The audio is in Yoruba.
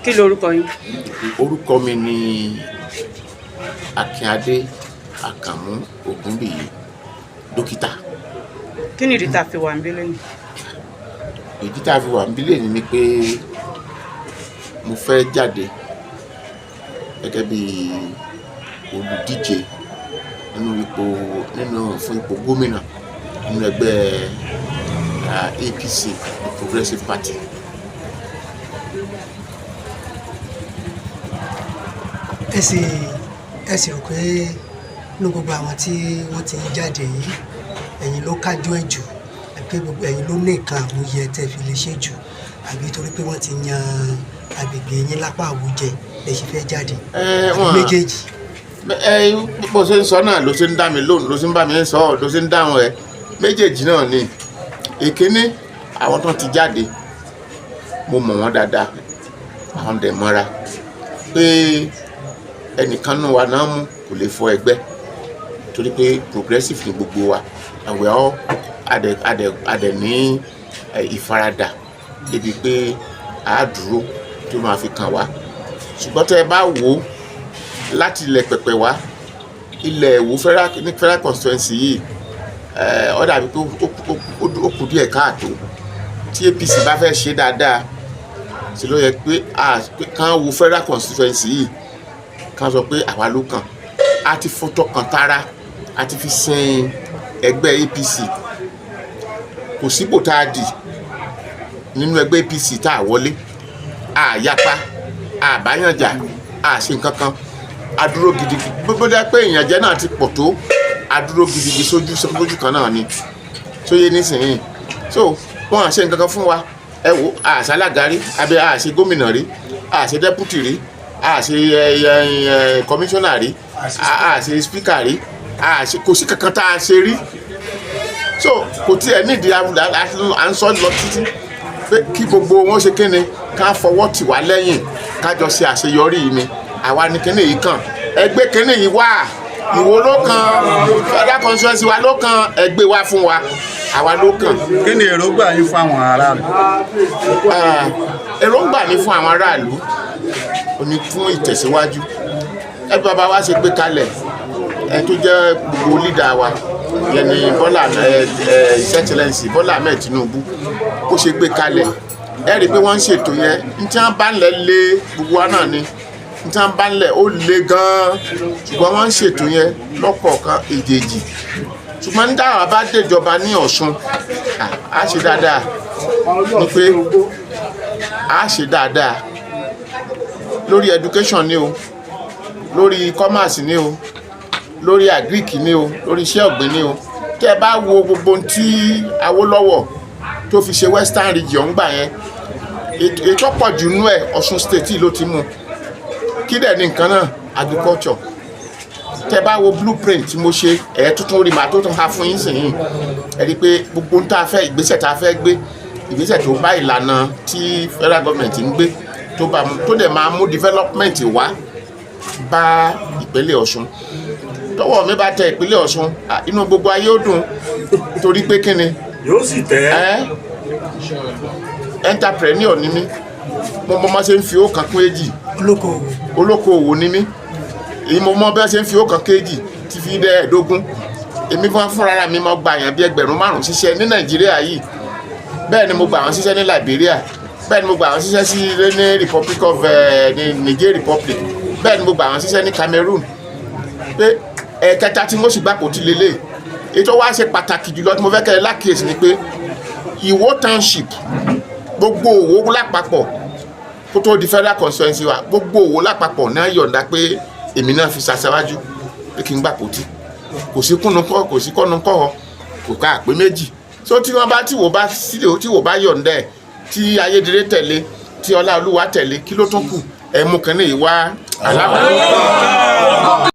Kí lorúkọ yín? Orúkọ mi ni Akínadé Àkànmú Ògúnbíyì, dókítà. Kí ni ìdí tá a fi wà níbí lónìí? Ìdí tá a fi wà níbí lónìí ni pé mo fẹ́ jáde gẹ́gẹ́ bí olùdíje fún ipò gómìnà nínú ẹgbẹ́ APC, Progressive Party. ẹ sì rò pé ní gbogbo àwọn tí wọ́n ti jáde yìí ẹ̀yin ló kájú ẹ̀ jù, pé gbogbo ẹ̀yin ló ní nǹkan àmúyẹ tẹ́ fi lè ṣe jù, àbí torí pé wọ́n ti yan agbègbè yín lápá àwùjẹ lè ṣe fẹ́ jáde? Méjèèjì. Bó ṣe ń sọ náà ló ṣe ń dá mi lóhùn, ló ṣe ń bá mi sọ, ló ṣe ń dáhùn ẹ. Méjèèjì náà ni. Èkíní, àwọn tó ti jáde mo mọ̀ wọ́n dáadáa, àwọn dẹ̀ mọ́ra pé ẹnìkan náà wà náà mú kò lè fọ ẹgbẹ́ torí pé progressive ni gbogbo wa, àwẹ̀ ọ́ adẹ̀ ní ìfaradà débi pé a dúró tó máa fi kàn wá. Ṣùgbọ́n tẹ́ ẹ bá wò ó láti ilẹ̀ pẹ̀pẹ̀ wá, ilẹ̀ Ìwó ní federal constituency yìí, ó dàbí pé ó kù díẹ̀ káàtó. Tí APC bá fẹ́ ṣe dáadáa, ṣe ló yẹ pé kán wo federal constituency yìí kán sọ pé àwa ló kàn. A ti fọ́tọ̀ kan tara, a ti fi sin ẹgbẹ́ APC. Kò síbò tá a dì nínú ẹgbẹ́ APC tá a wọlé, a yapa, a báyànjà, a ṣe nǹkan kan. A dúró gidigidi, gbogbo dẹ́ pé ìyànjẹ náà ti pọ̀ tó, a dúró gidigidi sójú kan náà ni, sóyè nísìnyí. So wọn à ṣe nǹkan kan fún wa. Ẹ wo, a ṣe alága rí, àbí a ṣe gómìnà rí, a ṣe dẹ́pútì rí, a ṣe kọmíṣánná rí, a ṣe spíkà rí, kò sí kankan tá a ṣe rí. So kò tiẹ̀ nídìí à ń sọ lọ títí pé kí gbogbo wọn ṣe kéne ká fọwọ́ tì wá lẹ́yìn kájọ ṣe àṣeyọrí yìí ni. Àwa ni kéne yìí kàn, ẹgbẹ́ kéne yìí wà, Ìwó ló kàn, federal constituency wa ló kàn, ẹgbẹ́ wa fún wa, àwa ló kàn. Kí ni èròǹgbà yín fún àwọn aráàlú? Èròǹgbà mi fún àwọn aráàlú ó ní fún ìtẹ̀síwájú. Ẹ bàbá wa ṣe gbé kalẹ̀, ẹ tó jẹ́ gbogbo lídà wa yẹn ni His Excellency Bọ́lá Ahmed Tinubu bó ṣe gbé kalẹ̀. Ẹ rí i pé wọ́n ń ṣètò yẹn, ní tí wọ́n bá ń lẹ̀ lé gbogbo wa náà ni, ní tí wọ́n bá ń lẹ̀ ó le gan-an, ṣùgbọ́n wọ́n ń ṣètò yẹn lọ́kọ̀ọ̀kan èjèèjì. Ṣùgbọ́n nígbà wà bá déjọba ní Ọ̀ṣun, a ṣe dáadáa, ni pé a ṣe dáadáa lórí education ni o, lórí commerce ni o, lórí agric ni o, lórí iṣẹ́ ọ̀gbìn ni o. Tẹ́ ẹ bá wo gbogbo tí Awólọ́wọ̀ tó fi ṣe Western Region gbà yẹn, ètò pọ̀ jù nú ẹ̀ Ọ̀ṣun state ló ti mú. Kí dẹ̀ ní nǹkan náà? Agriculture. Tẹ́ ẹ bá wo blueprint tí mo ṣe, tuntun rí màá tó tún ha fún yín sìn. Ẹ rí i pé gbogbo tá a fẹ́, ìgbésẹ̀ tá a fẹ́ gbé, ìgbésẹ̀ tó bá ìlànà tí federal government ń gbé tó dẹ̀ máa mú development wá bá ìpínlẹ̀ Ọ̀ṣun. Tọ́wọ́ mi bá tẹ ìpínlẹ̀ Ọ̀ṣun, inú gbogbo ayé ó dùn, torí pé kí ni? Yóò sì tẹ́. Entrepreneur ni mí, mo mọ ṣe ń fi ó kan kún èjì. Olókoòwò ni mí, èyí mo mọ bí wọ́n ṣe ń fi ó kan kéjì ti fi dẹ́ ẹ̀ẹ́dógún. Èmi fúnra mi mo gba èèyàn bí 5,000 ṣiṣẹ́ ní Nàìjíríà yìí. Bẹ́ẹ̀ ni mo gbà wọ́n ṣiṣẹ́ ní Liberia, bẹ́ẹ̀ ni mo gbà wọ́n ṣiṣẹ́ sí ní Republic of Niger Republic, bẹ́ẹ̀ ni mo gbà wọ́n ṣiṣẹ́ ní Cameroon. Pé ẹ̀kẹta tí mo sì gbà kò ti lélẹ̀. Ètò wa ṣe pàtàkì jùlọ tí mo fẹ́ kẹ́ ẹ lákìyèsí ni pé Ìwó township, gbogbo Òwò lápapọ̀ kó tó di federal constituency wa, gbogbo Òwò lápapọ̀ náà yọ̀ǹda pé èmi náà fi ṣaṣáwájú pé kí n gbà kò tí. Kò sí kúnnukọ́, kò sí kọ́nukọ́, kò ká àpé méjì. So tí wọ́n bá tí wò bá yọ̀ǹda ẹ̀, tí Ayédèrè tẹ̀lé, tí Ọláolúwa tẹ̀lé, kí ló tún kù? Ẹ mú kẹ́ni yìí wá alábàárò.